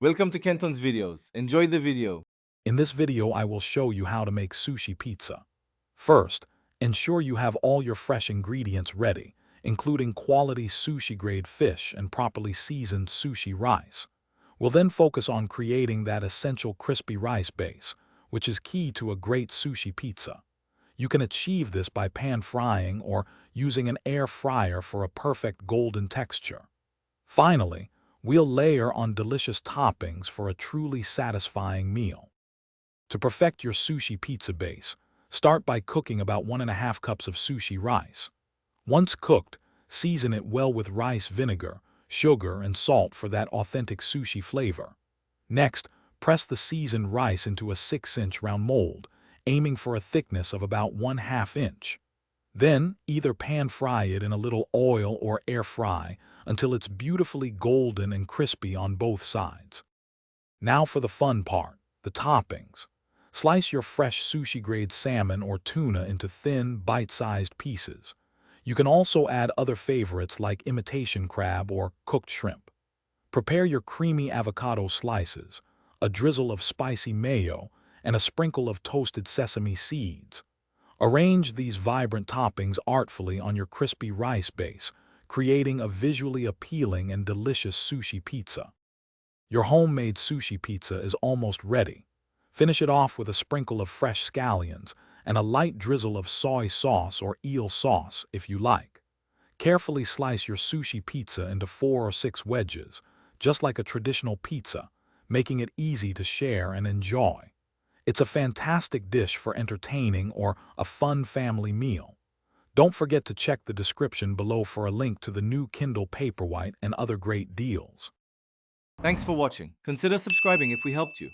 Welcome to Kenton's videos. Enjoy the video. In this video, I will show you how to make sushi pizza. First, ensure you have all your fresh ingredients ready, including quality sushi-grade fish and properly seasoned sushi rice. We'll then focus on creating that essential crispy rice base, which is key to a great sushi pizza. You can achieve this by pan-frying or using an air fryer for a perfect golden texture. Finally, we'll layer on delicious toppings for a truly satisfying meal. To perfect your sushi pizza base, start by cooking about 1.5 cups of sushi rice. Once cooked, season it well with rice vinegar, sugar, and salt for that authentic sushi flavor. Next, press the seasoned rice into a 6-inch round mold, aiming for a thickness of about 1/2 inch. Then, either pan-fry it in a little oil or air fry until it's beautifully golden and crispy on both sides. Now for the fun part, the toppings. Slice your fresh sushi-grade salmon or tuna into thin, bite-sized pieces. You can also add other favorites like imitation crab or cooked shrimp. Prepare your creamy avocado slices, a drizzle of spicy mayo, and a sprinkle of toasted sesame seeds. Arrange these vibrant toppings artfully on your crispy rice base, creating a visually appealing and delicious sushi pizza. Your homemade sushi pizza is almost ready. Finish it off with a sprinkle of fresh scallions and a light drizzle of soy sauce or eel sauce if you like. Carefully slice your sushi pizza into 4 or 6 wedges, just like a traditional pizza, making it easy to share and enjoy. It's a fantastic dish for entertaining or a fun family meal. Don't forget to check the description below for a link to the new Kindle Paperwhite and other great deals. Thanks for watching. Consider subscribing if we helped you.